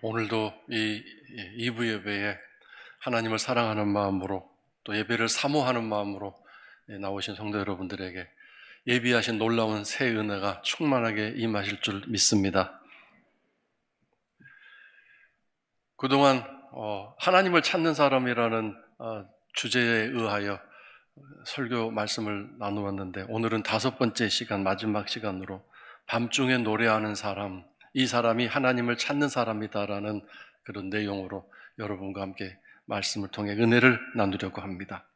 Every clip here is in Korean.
오늘도 이 2부 예배에 하나님을 사랑하는 마음으로 또 예배를 사모하는 마음으로 나오신 성도 여러분들에게 예비하신 놀라운 새 은혜가 충만하게 임하실 줄 믿습니다. 그동안 하나님을 찾는 사람이라는 주제에 의하여 설교 말씀을 나누었는데, 오늘은 5번째 시간, 마지막 시간으로 밤중에 노래하는 사람, 이 사람이 하나님을 찾는 사람이다라는 그런 내용으로 여러분과 함께 말씀을 통해 은혜를 나누려고 합니다.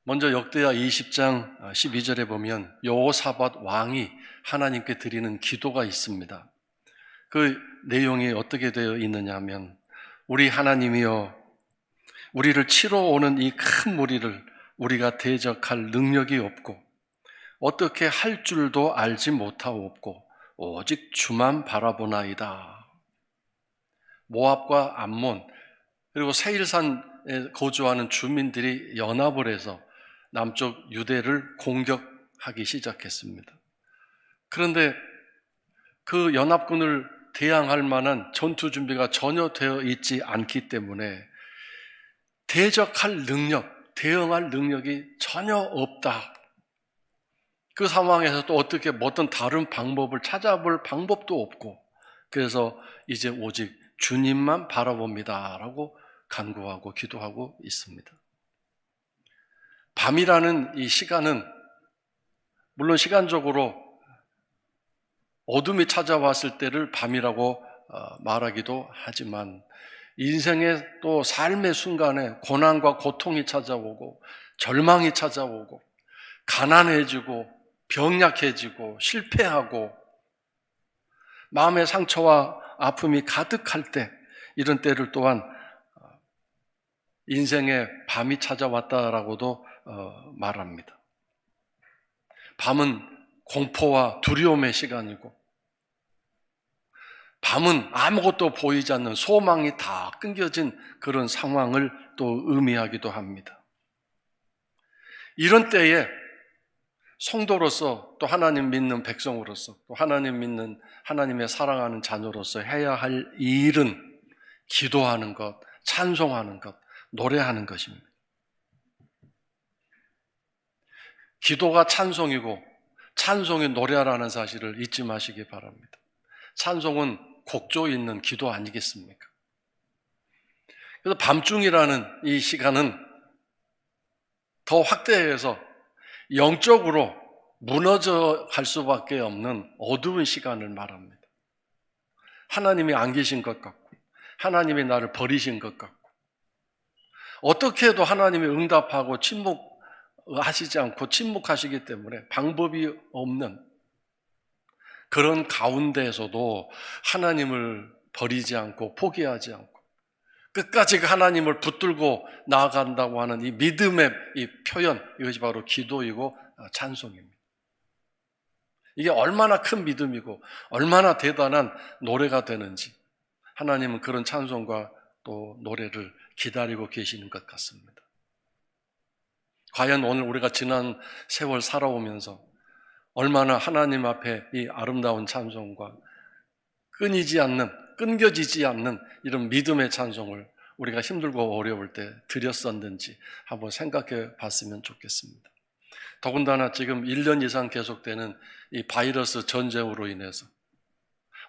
먼저 역대하 20장 12절에 보면 여호사밧 왕이 하나님께 드리는 기도가 있습니다. 그 내용이 어떻게 되어 있느냐 하면, 우리 하나님이여, 우리를 치러 오는 이 큰 무리를 우리가 대적할 능력이 없고 어떻게 할 줄도 알지 못하옵고 오직 주만 바라보나이다. 모압과 암몬 그리고 세일산에 거주하는 주민들이 연합을 해서 남쪽 유대를 공격하기 시작했습니다. 그런데 그 연합군을 대항할 만한 전투 준비가 전혀 되어 있지 않기 때문에 대적할 능력, 대응할 능력이 전혀 없다. 그 상황에서 또 어떻게 어떤 다른 방법을 찾아볼 방법도 없고, 그래서 이제 오직 주님만 바라봅니다 라고 간구하고 기도하고 있습니다. 밤이라는 이 시간은 물론 시간적으로 어둠이 찾아왔을 때를 밤이라고 말하기도 하지만, 인생의 또 삶의 순간에 고난과 고통이 찾아오고 절망이 찾아오고 가난해지고 병약해지고 실패하고 마음의 상처와 아픔이 가득할 때, 이런 때를 또한 인생의 밤이 찾아왔다라고도 말합니다. 밤은 공포와 두려움의 시간이고, 밤은 아무것도 보이지 않는 소망이 다 끊겨진 그런 상황을 또 의미하기도 합니다. 이런 때에 성도로서, 또 하나님 믿는 백성으로서, 또 하나님 믿는 하나님의 사랑하는 자녀로서 해야 할 일은 기도하는 것, 찬송하는 것, 노래하는 것입니다. 기도가 찬송이고 찬송이 노래라는 사실을 잊지 마시기 바랍니다. 찬송은 곡조 있는 기도 아니겠습니까? 그래서 밤중이라는 이 시간은 더 확대해서 영적으로 무너져 갈 수밖에 없는 어두운 시간을 말합니다. 하나님이 안 계신 것 같고, 하나님이 나를 버리신 것 같고, 어떻게 해도 하나님이 응답하고 침묵하시지 않고 침묵하시기 때문에 방법이 없는 그런 가운데에서도 하나님을 버리지 않고 포기하지 않고 끝까지 하나님을 붙들고 나아간다고 하는 이 믿음의 이 표현, 이것이 바로 기도이고 찬송입니다. 이게 얼마나 큰 믿음이고 얼마나 대단한 노래가 되는지, 하나님은 그런 찬송과 또 노래를 기다리고 계시는 것 같습니다. 과연 오늘 우리가 지난 세월 살아오면서 얼마나 하나님 앞에 이 아름다운 찬송과 끊겨지지 않는 이런 믿음의 찬송을 우리가 힘들고 어려울 때 드렸었는지 한번 생각해 봤으면 좋겠습니다. 더군다나 지금 1년 이상 계속되는 이 바이러스 전쟁으로 인해서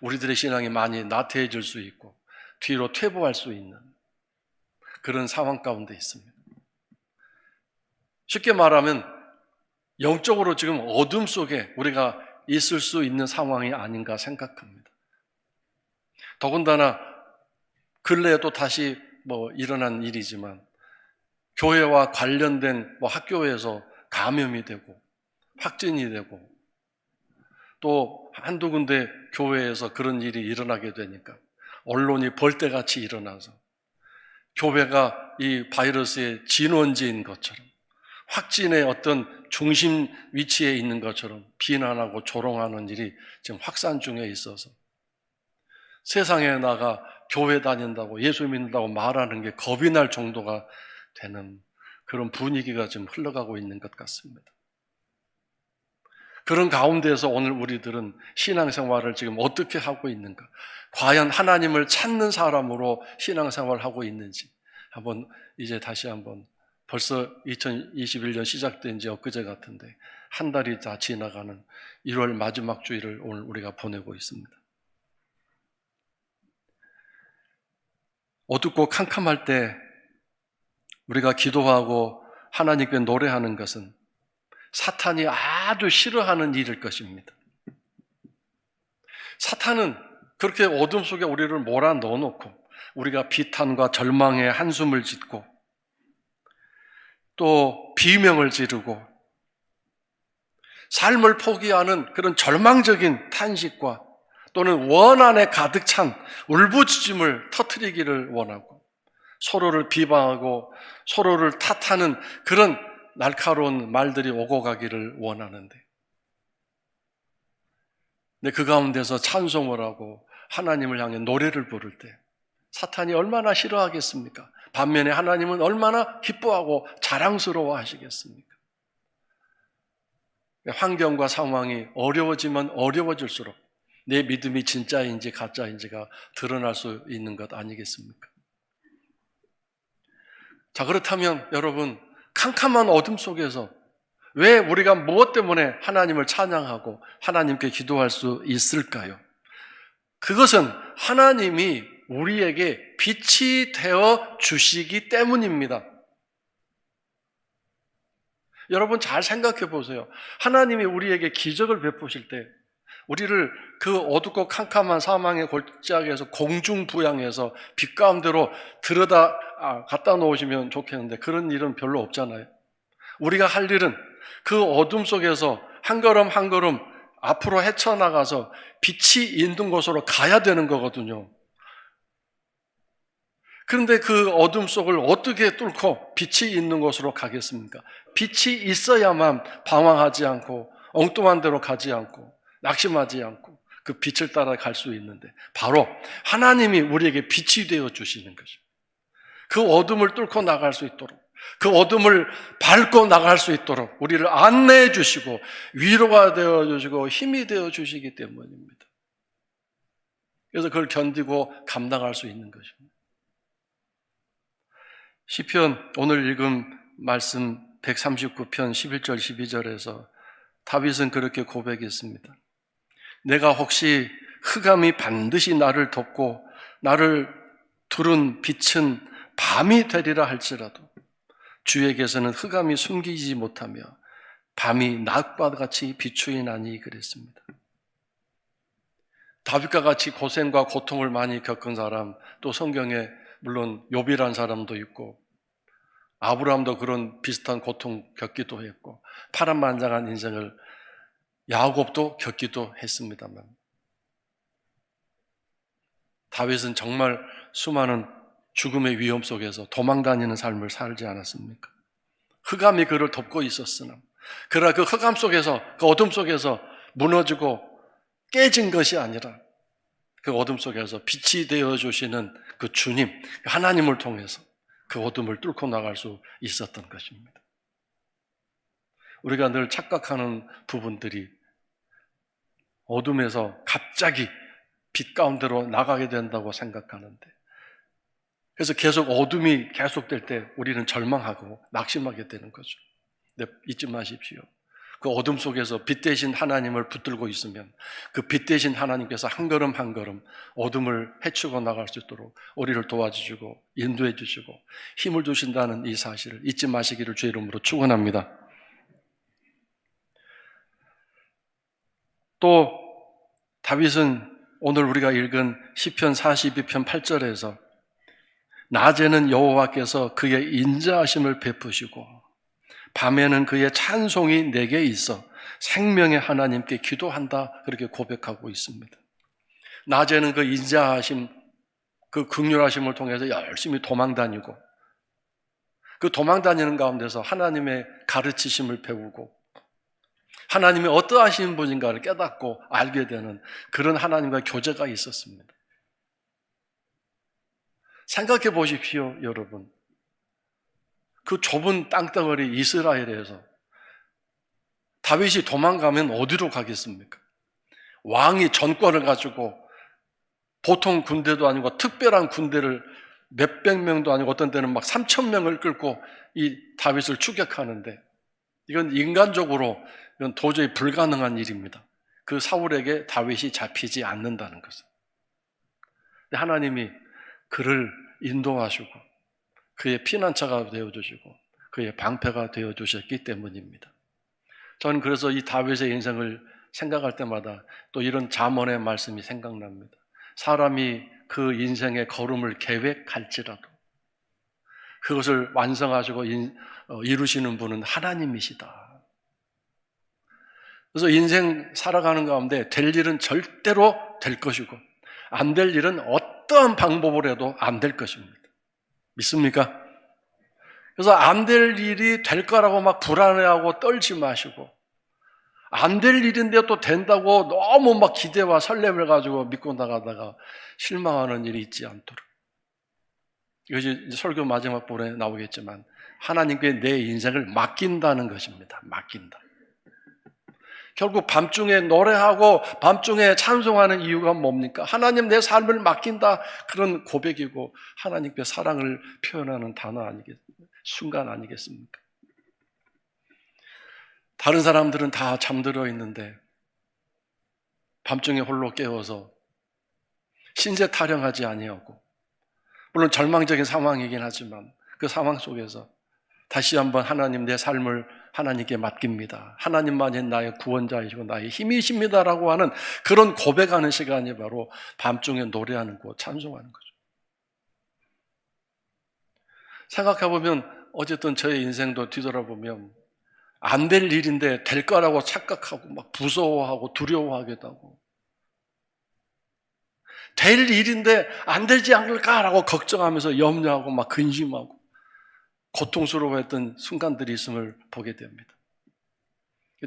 우리들의 신앙이 많이 나태해질 수 있고 뒤로 퇴보할 수 있는 그런 상황 가운데 있습니다. 쉽게 말하면 영적으로 지금 어둠 속에 우리가 있을 수 있는 상황이 아닌가 생각합니다. 더군다나 근래에 또 다시 일어난 일이지만, 교회와 관련된 학교에서 감염이 되고 확진이 되고, 또 한두 군데 교회에서 그런 일이 일어나게 되니까 언론이 벌떼같이 일어나서 교회가 이 바이러스의 진원지인 것처럼, 확진의 어떤 중심 위치에 있는 것처럼 비난하고 조롱하는 일이 지금 확산 중에 있어서 세상에 나가 교회 다닌다고 예수 믿는다고 말하는 게 겁이 날 정도가 되는 그런 분위기가 지금 흘러가고 있는 것 같습니다. 그런 가운데에서 오늘 우리들은 신앙생활을 지금 어떻게 하고 있는가? 과연 하나님을 찾는 사람으로 신앙생활을 하고 있는지 한번 이제 다시 한번 벌써 2021년 시작된 지 엊그제 같은데 한 달이 다 지나가는 1월 마지막 주일을 오늘 우리가 보내고 있습니다. 어둡고 캄캄할 때 우리가 기도하고 하나님께 노래하는 것은 사탄이 아주 싫어하는 일일 것입니다. 사탄은 그렇게 어둠 속에 우리를 몰아 넣어놓고 우리가 비탄과 절망의 한숨을 짓고 또 비명을 지르고 삶을 포기하는 그런 절망적인 탄식과 또는 원한에 가득 찬 울부짖음을 터뜨리기를 원하고 서로를 비방하고 서로를 탓하는 그런 날카로운 말들이 오고 가기를 원하는데, 근데 그 가운데서 찬송을 하고 하나님을 향해 노래를 부를 때 사탄이 얼마나 싫어하겠습니까? 반면에 하나님은 얼마나 기뻐하고 자랑스러워 하시겠습니까? 환경과 상황이 어려워지면 어려워질수록 내 믿음이 진짜인지 가짜인지가 드러날 수 있는 것 아니겠습니까? 자, 그렇다면 여러분, 캄캄한 어둠 속에서 왜 우리가 무엇 때문에 하나님을 찬양하고 하나님께 기도할 수 있을까요? 그것은 하나님이 우리에게 빛이 되어 주시기 때문입니다. 여러분 잘 생각해 보세요. 하나님이 우리에게 기적을 베푸실 때 우리를 그 어둡고 캄캄한 사망의 골짜기에서 공중부양해서 빛 가운데로 갖다 놓으시면 좋겠는데 그런 일은 별로 없잖아요. 우리가 할 일은 그 어둠 속에서 한 걸음 한 걸음 앞으로 헤쳐나가서 빛이 있는 곳으로 가야 되는 거거든요. 그런데 그 어둠 속을 어떻게 뚫고 빛이 있는 곳으로 가겠습니까? 빛이 있어야만 방황하지 않고 엉뚱한 데로 가지 않고 낙심하지 않고 그 빛을 따라 갈 수 있는데 바로 하나님이 우리에게 빛이 되어 주시는 것입니다. 그 어둠을 뚫고 나갈 수 있도록, 그 어둠을 밟고 나갈 수 있도록 우리를 안내해 주시고 위로가 되어 주시고 힘이 되어 주시기 때문입니다. 그래서 그걸 견디고 감당할 수 있는 것입니다. 시편 오늘 읽은 말씀 139편 11절 12절에서 다윗은 그렇게 고백했습니다. 내가 혹시 흑암이 반드시 나를 덮고 나를 두른 빛은 밤이 되리라 할지라도 주에게서는 흑암이 숨기지 못하며 밤이 낮과 같이 비추이나니 그랬습니다. 다윗과 같이 고생과 고통을 많이 겪은 사람, 또 성경에 물론 욥이라는 사람도 있고 아브라함도 그런 비슷한 고통 겪기도 했고 파란만장한 인생을 야곱도 겪기도 했습니다만 다윗은 정말 수많은 죽음의 위험 속에서 도망다니는 삶을 살지 않았습니까? 흑암이 그를 덮고 있었으나 그러나 그 흑암 속에서 그 어둠 속에서 무너지고 깨진 것이 아니라 그 어둠 속에서 빛이 되어 주시는 그 주님, 하나님을 통해서 그 어둠을 뚫고 나갈 수 있었던 것입니다. 우리가 늘 착각하는 부분들이 어둠에서 갑자기 빛 가운데로 나가게 된다고 생각하는데, 그래서 계속 어둠이 계속될 때 우리는 절망하고 낙심하게 되는 거죠. 근데 잊지 마십시오. 그 어둠 속에서 빛 대신 하나님을 붙들고 있으면 그 빛 대신 하나님께서 한 걸음 한 걸음 어둠을 헤치고 나갈 수 있도록 우리를 도와주시고 인도해 주시고 힘을 주신다는 이 사실을 잊지 마시기를 주의 이름으로 축원합니다. 또 다윗은 오늘 우리가 읽은 시편 42편 8절에서 낮에는 여호와께서 그의 인자하심을 베푸시고 밤에는 그의 찬송이 내게 있어 생명의 하나님께 기도한다, 그렇게 고백하고 있습니다. 낮에는 그 인자하심, 그 긍휼하심을 통해서 열심히 도망다니고 그 도망다니는 가운데서 하나님의 가르치심을 배우고 하나님이 어떠하신 분인가를 깨닫고 알게 되는 그런 하나님과 교제가 있었습니다. 생각해 보십시오, 여러분. 그 좁은 땅덩어리 이스라엘에서 다윗이 도망가면 어디로 가겠습니까? 왕이 전권을 가지고 보통 군대도 아니고 특별한 군대를 몇백 명도 아니고 어떤 때는 막 3,000명을 끌고 이 다윗을 추격하는데 이건 인간적으로 이건 도저히 불가능한 일입니다. 그 사울에게 다윗이 잡히지 않는다는 것은. 하나님이 그를 인도하시고 그의 피난처가 되어주시고 그의 방패가 되어주셨기 때문입니다. 저는 그래서 이 다윗의 인생을 생각할 때마다 또 이런 잠언의 말씀이 생각납니다. 사람이 그 인생의 걸음을 계획할지라도 그것을 완성하시고 이루시는 분은 하나님이시다. 그래서 인생 살아가는 가운데 될 일은 절대로 될 것이고 안 될 일은 어떠한 방법으로 해도 안 될 것입니다. 믿습니까? 그래서 안 될 일이 될 거라고 막 불안해하고 떨지 마시고 안 될 일인데 또 된다고 너무 막 기대와 설렘을 가지고 믿고 나가다가 실망하는 일이 있지 않도록. 이것이 설교 마지막 부분에 나오겠지만 하나님께 내 인생을 맡긴다는 것입니다. 맡긴다. 결국 밤중에 노래하고 밤중에 찬송하는 이유가 뭡니까? 하나님 내 삶을 맡긴다. 그런 고백이고 하나님께 사랑을 표현하는 순간 아니겠습니까? 다른 사람들은 다 잠들어 있는데 밤중에 홀로 깨워서 신세 타령하지 아니하고 물론 절망적인 상황이긴 하지만 그 상황 속에서 다시 한번 하나님 내 삶을 하나님께 맡깁니다. 하나님만이 나의 구원자이시고 나의 힘이십니다라고 하는 그런 고백하는 시간이 바로 밤중에 노래하는 거 찬송하는 거죠. 생각해보면 어쨌든 저의 인생도 뒤돌아보면 안 될 일인데 될 거라고 착각하고 막 무서워하고 두려워하기도 하고 될 일인데 안 되지 않을까라고 걱정하면서 염려하고 막 근심하고 고통스러워했던 순간들이 있음을 보게 됩니다.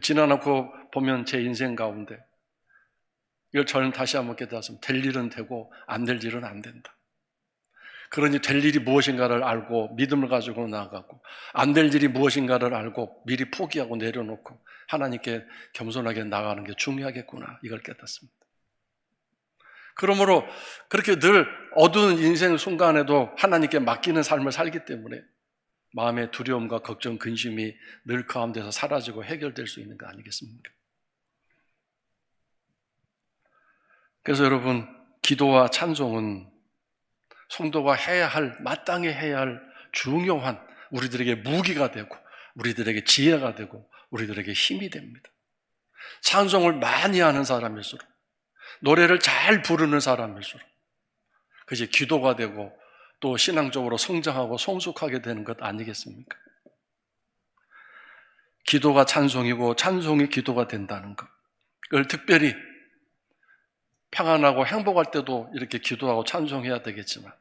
지나놓고 보면 제 인생 가운데 이걸 저는 다시 한번 깨달았습니다. 될 일은 되고 안 될 일은 안 된다. 그러니 될 일이 무엇인가를 알고 믿음을 가지고 나아가고 안 될 일이 무엇인가를 알고 미리 포기하고 내려놓고 하나님께 겸손하게 나가는 게 중요하겠구나 이걸 깨닫습니다. 그러므로 그렇게 늘 어두운 인생 순간에도 하나님께 맡기는 삶을 살기 때문에 마음의 두려움과 걱정, 근심이 늘 가운데서 사라지고 해결될 수 있는 거 아니겠습니까? 그래서 여러분, 기도와 찬송은 성도가 마땅히 해야 할 중요한 우리들에게 무기가 되고 우리들에게 지혜가 되고 우리들에게 힘이 됩니다. 찬송을 많이 하는 사람일수록 노래를 잘 부르는 사람일수록 그것이 기도가 되고 또 신앙적으로 성장하고 성숙하게 되는 것 아니겠습니까? 기도가 찬송이고 찬송이 기도가 된다는 것. 그걸 특별히 평안하고 행복할 때도 이렇게 기도하고 찬송해야 되겠지만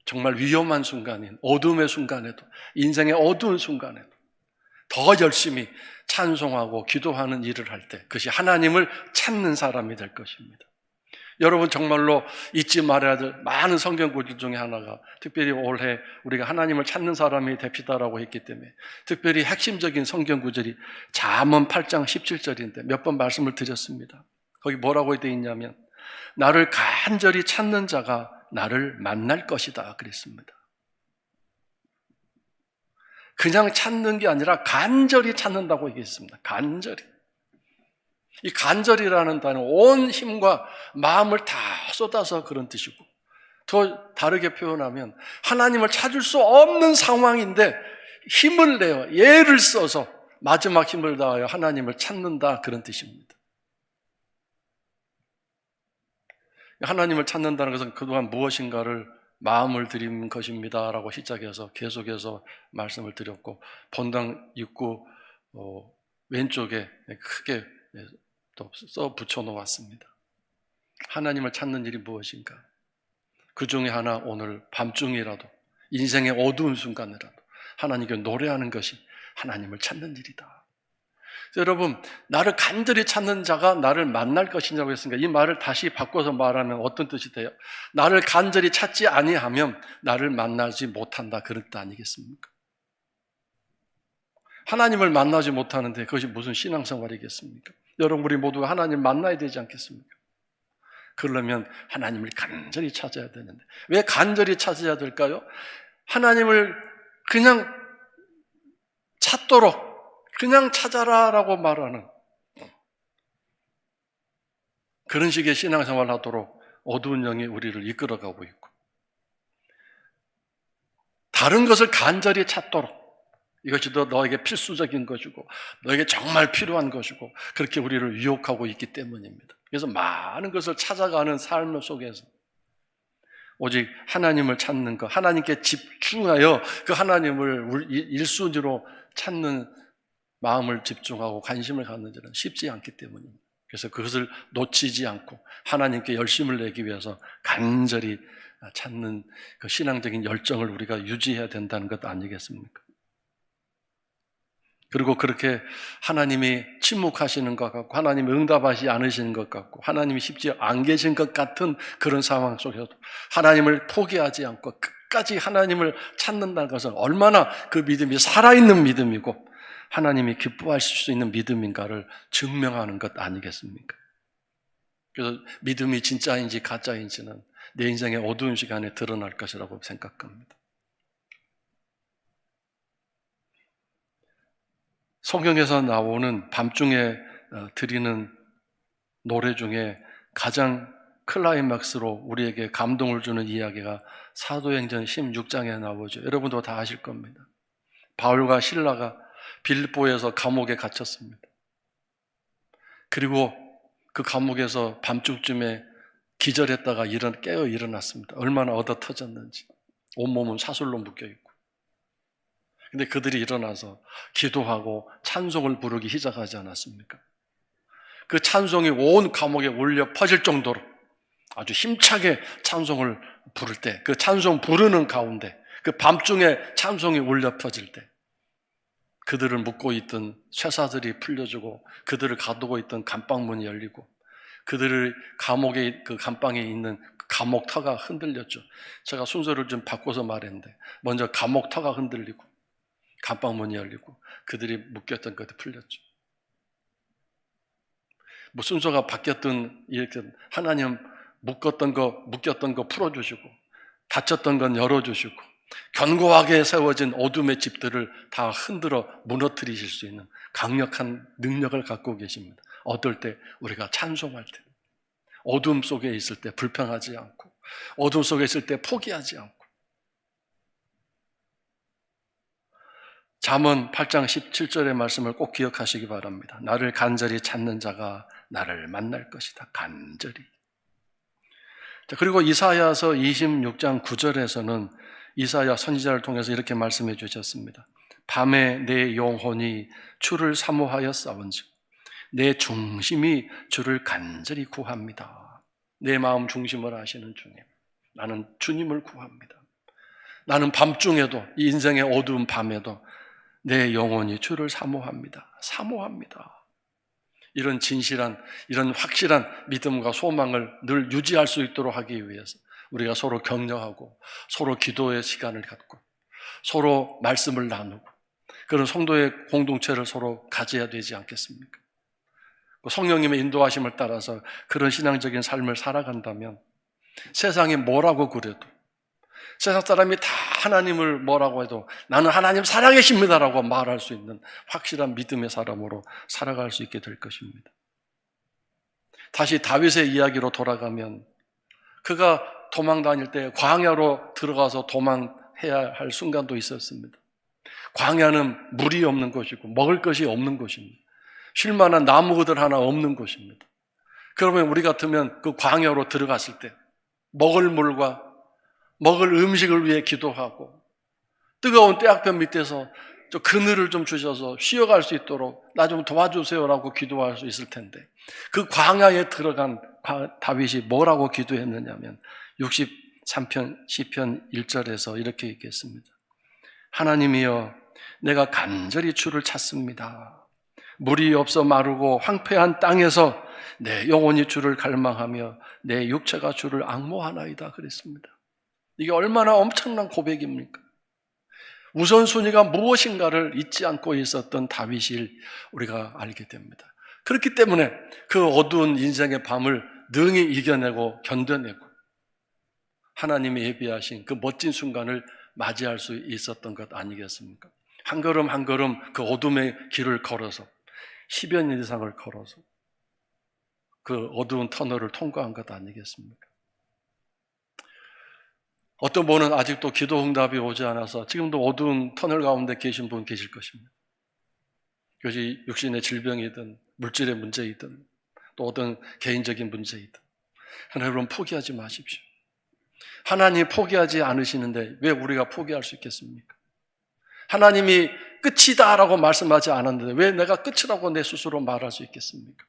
정말 위험한 순간인 어둠의 순간에도 인생의 어두운 순간에도 더 열심히 찬송하고 기도하는 일을 할 때 그것이 하나님을 찾는 사람이 될 것입니다. 여러분 정말로 잊지 말아야 될 많은 성경 구절 중에 하나가 특별히 올해 우리가 하나님을 찾는 사람이 됩시다라고 했기 때문에 특별히 핵심적인 성경 구절이 잠언 8장 17절인데 몇 번 말씀을 드렸습니다. 거기 뭐라고 되어 있냐면 나를 간절히 찾는 자가 나를 만날 것이다 그랬습니다. 그냥 찾는 게 아니라 간절히 찾는다고 얘기했습니다. 간절히. 이 간절이라는 단어 온 힘과 마음을 다 쏟아서 그런 뜻이고 더 다르게 표현하면 하나님을 찾을 수 없는 상황인데 힘을 내어 예를 써서 마지막 힘을 다하여 하나님을 찾는다 그런 뜻입니다. 하나님을 찾는다는 것은 그동안 무엇인가를 마음을 들인 것입니다 라고 시작해서 계속해서 말씀을 드렸고 본당 입구 왼쪽에 크게 또 써 붙여 놓았습니다. 하나님을 찾는 일이 무엇인가? 그 중에 하나 오늘 밤중이라도 인생의 어두운 순간이라도 하나님께 노래하는 것이 하나님을 찾는 일이다. 여러분 나를 간절히 찾는 자가 나를 만날 것이냐고 했으니까 이 말을 다시 바꿔서 말하면 어떤 뜻이 돼요? 나를 간절히 찾지 아니하면 나를 만나지 못한다 그런 뜻 아니겠습니까? 하나님을 만나지 못하는데 그것이 무슨 신앙생활이겠습니까? 여러분, 우리 모두가 하나님 만나야 되지 않겠습니까? 그러려면 하나님을 간절히 찾아야 되는데, 왜 간절히 찾아야 될까요? 하나님을 그냥 찾도록, 그냥 찾아라라고 말하는 그런 식의 신앙생활을 하도록 어두운 영이 우리를 이끌어가고 있고, 다른 것을 간절히 찾도록, 이것이 더 너에게 필수적인 것이고 너에게 정말 필요한 것이고 그렇게 우리를 유혹하고 있기 때문입니다. 그래서 많은 것을 찾아가는 삶 속에서 오직 하나님을 찾는 것, 하나님께 집중하여 그 하나님을 1순위로 찾는 마음을 집중하고 관심을 갖는 일은 쉽지 않기 때문입니다. 그래서 그것을 놓치지 않고 하나님께 열심을 내기 위해서 간절히 찾는 그 신앙적인 열정을 우리가 유지해야 된다는 것 아니겠습니까? 그리고 그렇게 하나님이 침묵하시는 것 같고 하나님이 응답하지 않으시는 것 같고 하나님이 쉽지 안 계신 것 같은 그런 상황 속에서도 하나님을 포기하지 않고 끝까지 하나님을 찾는다는 것은 얼마나 그 믿음이 살아있는 믿음이고 하나님이 기뻐하실 수 있는 믿음인가를 증명하는 것 아니겠습니까? 그래서 믿음이 진짜인지 가짜인지는 내 인생의 어두운 시간에 드러날 것이라고 생각합니다. 성경에서 나오는 밤중에 드리는 노래 중에 가장 클라이막스로 우리에게 감동을 주는 이야기가 사도행전 16장에 나오죠. 여러분도 다 아실 겁니다. 바울과 실라가 빌립보에서 감옥에 갇혔습니다. 그리고 그 감옥에서 밤중쯤에 기절했다가 깨어 일어났습니다. 얼마나 얻어 터졌는지. 온몸은 사슬로 묶여있고. 근데 그들이 일어나서 기도하고 찬송을 부르기 시작하지 않았습니까? 그 찬송이 온 감옥에 울려 퍼질 정도로 아주 힘차게 찬송을 부를 때, 그 찬송 부르는 가운데, 그 밤중에 찬송이 울려 퍼질 때 그들을 묶고 있던 쇠사들이 풀려지고 그들을 가두고 있던 감방문이 열리고 그들을 감옥의 그 감방에 있는 감옥 터가 흔들렸죠. 제가 순서를 좀 바꿔서 말했는데 먼저 감옥 터가 흔들리고 감방문이 열리고 그들이 묶였던 것이 풀렸죠. 뭐 순서가 바뀌었던 이렇게 하나님 묶였던 거 풀어주시고 닫혔던 건 열어주시고 견고하게 세워진 어둠의 집들을 다 흔들어 무너뜨리실 수 있는 강력한 능력을 갖고 계십니다. 어떨 때? 우리가 찬송할 때, 어둠 속에 있을 때 불평하지 않고 어둠 속에 있을 때 포기하지 않고. 잠언 8장 17절의 말씀을 꼭 기억하시기 바랍니다. 나를 간절히 찾는 자가 나를 만날 것이다. 간절히. 자, 그리고 이사야서 26장 9절에서는 이사야 선지자를 통해서 이렇게 말씀해 주셨습니다. 밤에 내 영혼이 주를 사모하여 싸운즉 내 중심이 주를 간절히 구합니다. 내 마음 중심을 아시는 주님, 나는 주님을 구합니다. 나는 밤중에도, 이 인생의 어두운 밤에도 내 영혼이 주를 사모합니다. 사모합니다. 이런 진실한, 이런 확실한 믿음과 소망을 늘 유지할 수 있도록 하기 위해서 우리가 서로 격려하고 서로 기도의 시간을 갖고 서로 말씀을 나누고 그런 성도의 공동체를 서로 가져야 되지 않겠습니까? 성령님의 인도하심을 따라서 그런 신앙적인 삶을 살아간다면 세상이 뭐라고 그래도, 세상 사람이 다 하나님을 뭐라고 해도 나는 하나님 살아계십니다라고 말할 수 있는 확실한 믿음의 사람으로 살아갈 수 있게 될 것입니다. 다시 다윗의 이야기로 돌아가면 그가 도망 다닐 때 광야로 들어가서 도망해야 할 순간도 있었습니다. 광야는 물이 없는 곳이고 먹을 것이 없는 곳입니다. 쉴 만한 나무들 하나 없는 곳입니다. 그러면 우리 같으면 그 광야로 들어갔을 때 먹을 물과 먹을 음식을 위해 기도하고 뜨거운 떼약볕 밑에서 저 그늘을 좀 주셔서 쉬어갈 수 있도록 나 좀 도와주세요라고 기도할 수 있을 텐데 그 광야에 들어간 다윗이 뭐라고 기도했느냐면 63편 시편 1절에서 이렇게 얘기했습니다. 하나님이여 내가 간절히 주를 찾습니다. 물이 없어 마르고 황폐한 땅에서 내 영혼이 주를 갈망하며 내 육체가 주를 앙모하나이다 그랬습니다. 이게 얼마나 엄청난 고백입니까? 우선순위가 무엇인가를 잊지 않고 있었던 다윗을 우리가 알게 됩니다. 그렇기 때문에 그 어두운 인생의 밤을 능히 이겨내고 견뎌내고 하나님이 예비하신 그 멋진 순간을 맞이할 수 있었던 것 아니겠습니까? 한 걸음 한 걸음 그 어둠의 길을 걸어서 10여 년 이상을 걸어서 그 어두운 터널을 통과한 것 아니겠습니까? 어떤 분은 아직도 기도 응답이 오지 않아서 지금도 어두운 터널 가운데 계신 분 계실 것입니다. 그것이 육신의 질병이든 물질의 문제이든 또 어떤 개인적인 문제이든 여러분 포기하지 마십시오. 하나님이 포기하지 않으시는데 왜 우리가 포기할 수 있겠습니까? 하나님이 끝이다라고 말씀하지 않았는데 왜 내가 끝이라고 내 스스로 말할 수 있겠습니까?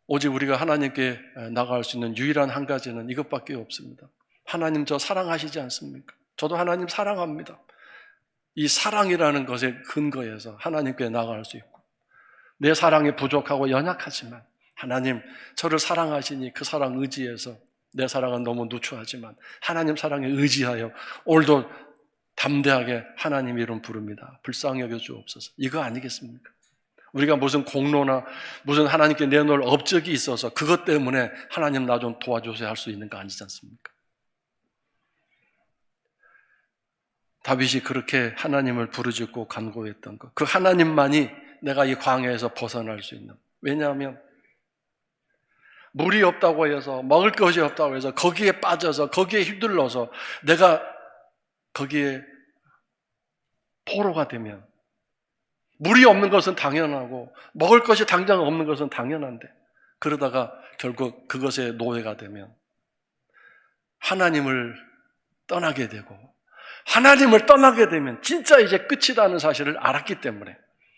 오직 우리가 하나님께 나아갈 수 있는 유일한 한 가지는 이것밖에 없습니다. 하나님 저 사랑하시지 않습니까? 저도 하나님 사랑합니다. 이 사랑이라는 것의 근거에서 하나님께 나아갈 수 있고 내 사랑이 부족하고 연약하지만 하나님 저를 사랑하시니 그 사랑 의지해서 내 사랑은 너무 누추하지만 하나님 사랑에 의지하여 오늘도 담대하게 하나님 이름 부릅니다. 불쌍히 여겨 주옵소서. 이거 아니겠습니까? 우리가 무슨 공로나 무슨 하나님께 내놓을 업적이 있어서 그것 때문에 하나님 나 좀 도와주세요 할 수 있는 거 아니지 않습니까? 다윗이 그렇게 하나님을 부르짖고 간구했던 것, 그 하나님만이 내가 이 광야에서 벗어날 수 있는, 왜냐하면 물이 없다고 해서 먹을 것이 없다고 해서 거기에 빠져서 거기에 휘둘러서 내가 거기에 포로가 되면 물이 없는 것은 당연하고 먹을 것이 당장 없는 것은 당연한데 그러다가 결국 그것의 노예가 되면 하나님을 떠나게 되고 하나님을 떠나게 되면 진짜 이제 끝이라는 사실을 알았기 때문에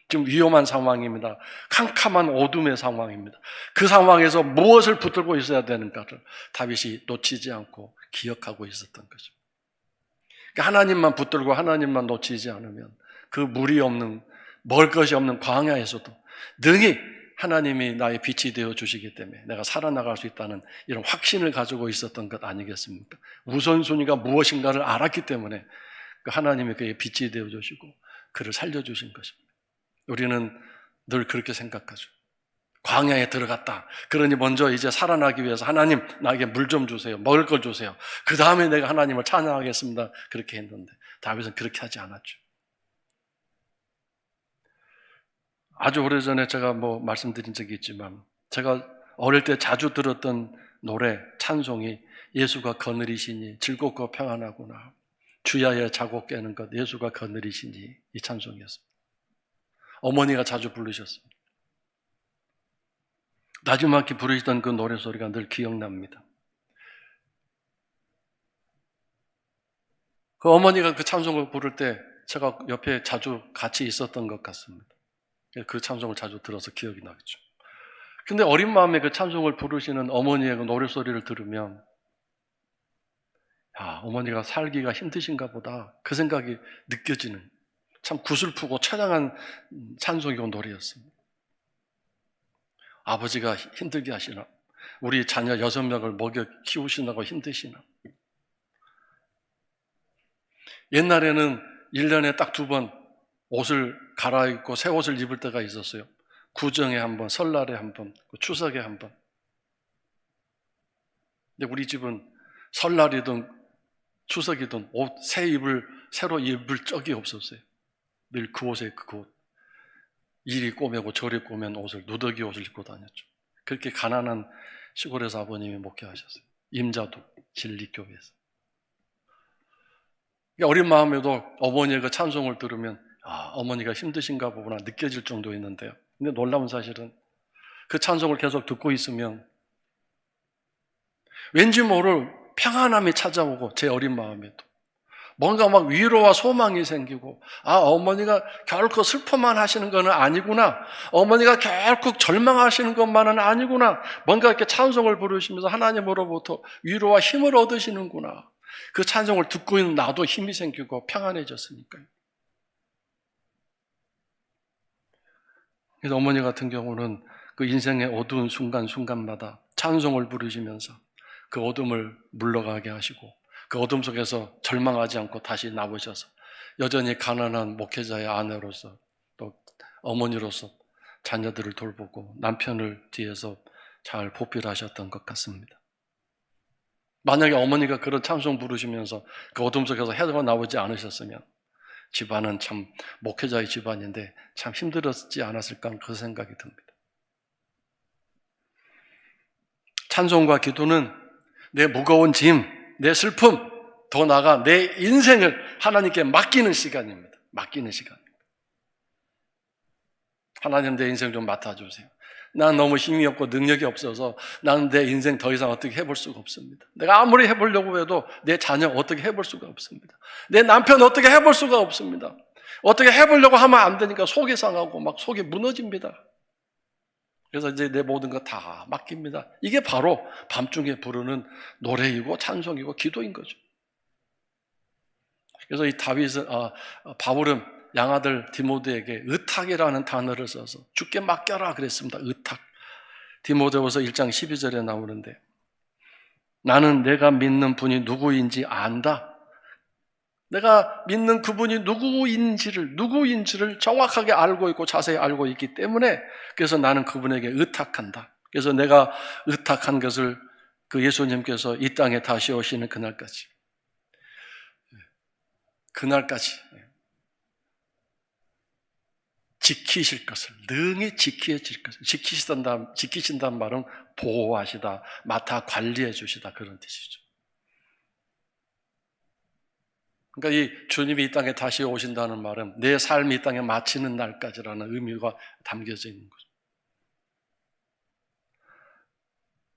지금 위험한 상황입니다. 캄캄한 어둠의 상황입니다. 그 상황에서 무엇을 붙들고 있어야 되는가를 다윗이 놓치지 않고 기억하고 있었던 거죠. 그러니까 하나님만 붙들고 하나님만 놓치지 않으면 그 물이 없는 먹을 것이 없는 광야에서도 능히 하나님이 나의 빛이 되어 주시기 때문에 내가 살아나갈 수 있다는 이런 확신을 가지고 있었던 것 아니겠습니까? 우선순위가 무엇인가를 알았기 때문에 하나님이 그의 빛이 되어 주시고 그를 살려주신 것입니다. 우리는 늘 그렇게 생각하죠. 광야에 들어갔다. 그러니 먼저 이제 살아나기 위해서 하나님 나에게 물 좀 주세요. 먹을 걸 주세요. 그 다음에 내가 하나님을 찬양하겠습니다. 그렇게 했는데 다윗은 그렇게 하지 않았죠. 아주 오래전에 제가 말씀드린 적이 있지만 제가 어릴 때 자주 들었던 노래, 찬송이 예수가 거느리시니 즐겁고 평안하구나. 주야에 자고 깨는 것 예수가 거느리시니 이 찬송이었습니다. 어머니가 자주 부르셨습니다. 나지막히 부르시던 그 노래소리가 늘 기억납니다. 그 어머니가 그 찬송을 부를 때 제가 옆에 자주 같이 있었던 것 같습니다. 그 찬송을 자주 들어서 기억이 나겠죠. 근데 어린 마음에 그 찬송을 부르시는 어머니의 그 노래소리를 들으면 어머니가 살기가 힘드신가 보다 그 생각이 느껴지는 참 구슬프고 처량한 찬송이고 노래였습니다. 아버지가 힘들게 하시나? 우리 자녀 6명을 먹여 키우시느라고 힘드시나? 옛날에는 1년에 딱 2번 옷을 갈아입고 새 옷을 입을 때가 있었어요. 구정에 한 번, 설날에 한 번, 추석에 한 번. 근데 우리 집은 설날이든 추석이든 옷 새로 입을 적이 없었어요. 늘 그 옷에 그 옷. 이리 꼬매고 저리 꼬맨 옷을, 누더기 옷을 입고 다녔죠. 그렇게 가난한 시골에서 아버님이 목회하셨어요. 임자도 진리교회에서. 어린 마음에도 어머니의 그 찬송을 들으면 어머니가 힘드신가 보구나 느껴질 정도였는데요. 근데 놀라운 사실은 그 찬송을 계속 듣고 있으면 왠지 모를 평안함이 찾아오고 제 어린 마음에도 뭔가 막 위로와 소망이 생기고 어머니가 결코 슬퍼만 하시는 건 아니구나. 어머니가 결코 절망하시는 것만은 아니구나. 뭔가 이렇게 찬송을 부르시면서 하나님으로부터 위로와 힘을 얻으시는구나. 그 찬송을 듣고 있는 나도 힘이 생기고 평안해졌으니까요. 그래서 어머니 같은 경우는 그 인생의 어두운 순간순간마다 찬송을 부르시면서 그 어둠을 물러가게 하시고 그 어둠 속에서 절망하지 않고 다시 나오셔서 여전히 가난한 목회자의 아내로서 또 어머니로서 자녀들을 돌보고 남편을 뒤에서 잘 보필하셨던 것 같습니다. 만약에 어머니가 그런 찬송 부르시면서 그 어둠 속에서 헤어가 나오지 않으셨으면 집안은 참 목회자의 집안인데 참 힘들었지 않았을까 그 생각이 듭니다. 찬송과 기도는 내 무거운 짐, 내 슬픔, 더 나아가 내 인생을 하나님께 맡기는 시간입니다. 맡기는 시간입니다. 하나님 내 인생 좀 맡아주세요. 난 너무 힘이 없고 능력이 없어서 나는 내 인생 더 이상 어떻게 해볼 수가 없습니다. 내가 아무리 해보려고 해도 내 자녀 어떻게 해볼 수가 없습니다. 내 남편 어떻게 해볼 수가 없습니다. 어떻게 해보려고 하면 안 되니까 속이 상하고 막 속이 무너집니다. 그래서 이제 내 모든 거 다 맡깁니다. 이게 바로 밤중에 부르는 노래이고 찬송이고 기도인 거죠. 그래서 이 바울은 양아들 디모데에게 의탁이라는 단어를 써서 주께 맡겨라 그랬습니다. 의탁. 디모데후서 1장 12절에 나오는데 나는 내가 믿는 분이 누구인지 안다. 내가 믿는 그분이 누구인지를 정확하게 알고 있고 자세히 알고 있기 때문에 그래서 나는 그분에게 의탁한다. 그래서 내가 의탁한 것을 그 예수님께서 이 땅에 다시 오시는 그날까지 지키실 것을, 능히 지키실 것을, 지키신다는 말은 보호하시다, 맡아 관리해 주시다 그런 뜻이죠. 그러니까 이 주님이 이 땅에 다시 오신다는 말은 내 삶이 이 땅에 마치는 날까지라는 의미가 담겨져 있는 거죠.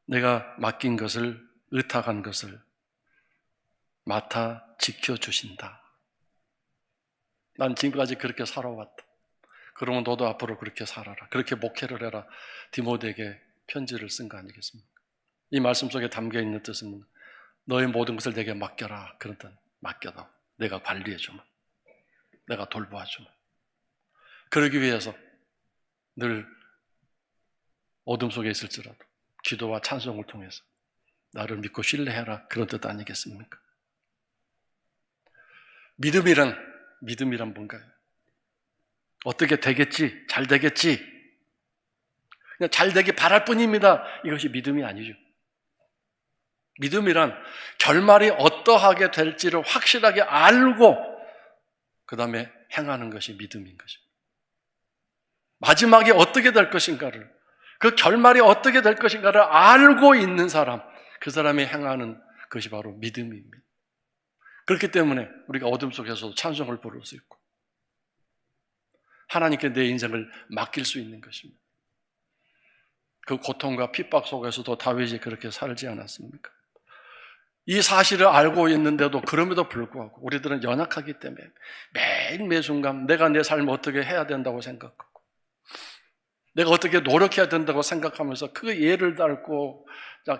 내가 맡긴 것을, 의탁한 것을 맡아 지켜주신다. 난 지금까지 그렇게 살아왔다. 그러면 너도 앞으로 그렇게 살아라. 그렇게 목회를 해라. 디모데에게 편지를 쓴 거 아니겠습니까? 이 말씀 속에 담겨있는 뜻은 너의 모든 것을 내게 맡겨라. 그런 뜻. 맡겨다. 내가 관리해주마. 내가 돌보아주마. 그러기 위해서 늘 어둠 속에 있을지라도 기도와 찬송을 통해서 나를 믿고 신뢰해라. 그런 뜻 아니겠습니까? 믿음이란 뭔가요? 어떻게 되겠지? 잘 되겠지? 그냥 잘 되기 바랄 뿐입니다. 이것이 믿음이 아니죠. 믿음이란 결말이 어떠하게 될지를 확실하게 알고 그 다음에 행하는 것이 믿음인 것입니다. 마지막에 어떻게 될 것인가를, 그 결말이 어떻게 될 것인가를 알고 있는 사람, 그 사람이 행하는 것이 바로 믿음입니다. 그렇기 때문에 우리가 어둠 속에서도 찬송을 부를 수 있고 하나님께 내 인생을 맡길 수 있는 것입니다. 그 고통과 핍박 속에서도 다윗이 그렇게 살지 않았습니까? 이 사실을 알고 있는데도 그럼에도 불구하고 우리들은 연약하기 때문에 매 순간 내가 내 삶을 어떻게 해야 된다고 생각하고 내가 어떻게 노력해야 된다고 생각하면서 그 예를 닳고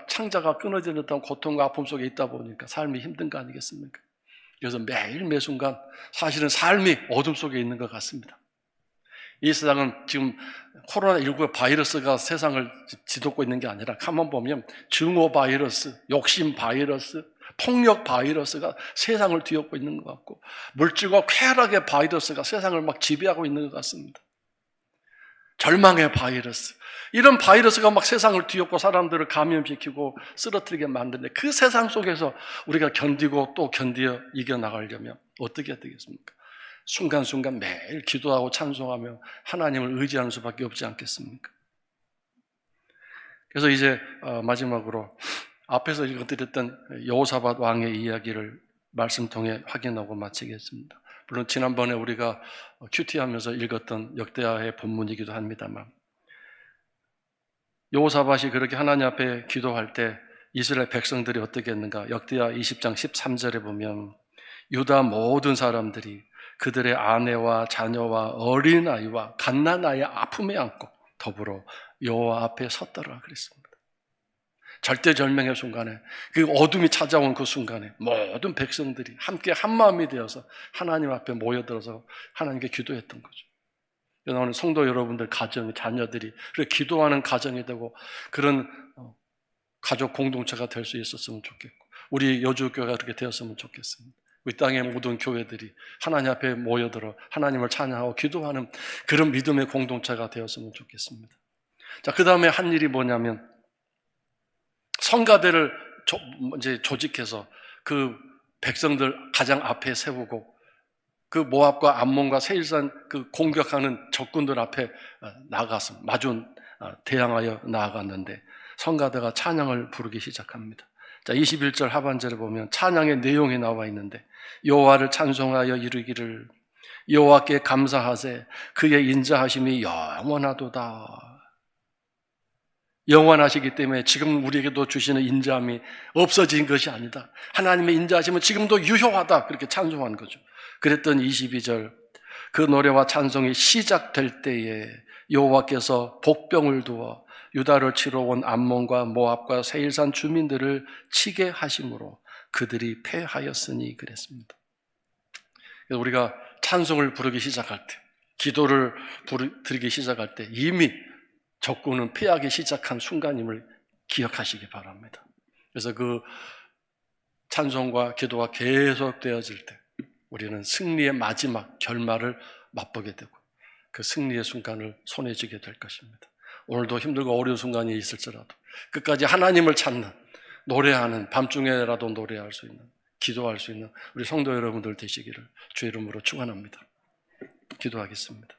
창자가 끊어지는 듯한 고통과 아픔 속에 있다 보니까 삶이 힘든 거 아니겠습니까? 그래서 매 순간 사실은 삶이 어둠 속에 있는 것 같습니다. 이 세상은 지금 코로나19 바이러스가 세상을 뒤덮고 있는 게 아니라 가만 보면 증오 바이러스, 욕심 바이러스, 폭력 바이러스가 세상을 뒤덮고 있는 것 같고 물질과 쾌락의 바이러스가 세상을 막 지배하고 있는 것 같습니다. 절망의 바이러스, 이런 바이러스가 막 세상을 뒤엎고 사람들을 감염시키고 쓰러뜨리게 만드는데 그 세상 속에서 우리가 견디고 또 견디어 이겨나가려면 어떻게 해야 되겠습니까? 순간순간 매일 기도하고 찬송하며 하나님을 의지하는 수밖에 없지 않겠습니까? 그래서 이제 마지막으로 앞에서 읽어드렸던 여호사밧 왕의 이야기를 말씀 통해 확인하고 마치겠습니다. 물론 지난번에 우리가 큐티하면서 읽었던 역대하의 본문이기도 합니다만 여호사밧이 그렇게 하나님 앞에 기도할 때 이스라엘 백성들이 어떻게 했는가? 역대하 20장 13절에 보면 유다 모든 사람들이 그들의 아내와 자녀와 어린아이와 갓난아이의 아픔에 안고 더불어 여호와 앞에 섰더라 그랬습니다. 절대절명의 순간에 그 어둠이 찾아온 그 순간에 모든 백성들이 함께 한마음이 되어서 하나님 앞에 모여들어서 하나님께 기도했던 거죠. 오늘 성도 여러분들 가정, 자녀들이 기도하는 가정이 되고 그런 가족 공동체가 될 수 있었으면 좋겠고 우리 여주교회가 그렇게 되었으면 좋겠습니다. 이 땅의 모든 교회들이 하나님 앞에 모여들어 하나님을 찬양하고 기도하는 그런 믿음의 공동체가 되었으면 좋겠습니다. 자, 그 다음에 한 일이 뭐냐면 성가대를 이제 조직해서 그 백성들 가장 앞에 세우고 그 모압과 암몬과 세일산 그 공격하는 적군들 앞에 나아갔습니다. 마주 대항하여 나아갔는데 성가대가 찬양을 부르기 시작합니다. 자, 21절 하반절에 보면 찬양의 내용이 나와 있는데 여호와를 찬송하여 이르기를 여호와께 감사하세 그의 인자하심이 영원하도다. 영원하시기 때문에 지금 우리에게도 주시는 인자함이 없어진 것이 아니다. 하나님의 인자하심은 지금도 유효하다. 그렇게 찬송한 거죠. 그랬더니 22절 그 노래와 찬송이 시작될 때에 여호와께서 복병을 두어 유다를 치러 온 암몬과 모압과 세일산 주민들을 치게 하심으로 그들이 패하였으니 그랬습니다. 그래서 우리가 찬송을 부르기 시작할 때, 기도를 드리기 시작할 때 이미 적군은 패하기 시작한 순간임을 기억하시기 바랍니다. 그래서 그 찬송과 기도가 계속되어질 때 우리는 승리의 마지막 결말을 맛보게 되고 그 승리의 순간을 손에 쥐게 될 것입니다. 오늘도 힘들고 어려운 순간이 있을지라도 끝까지 하나님을 찾는, 노래하는, 밤중에라도 노래할 수 있는, 기도할 수 있는 우리 성도 여러분들 되시기를 주의 이름으로 축원합니다. 기도하겠습니다.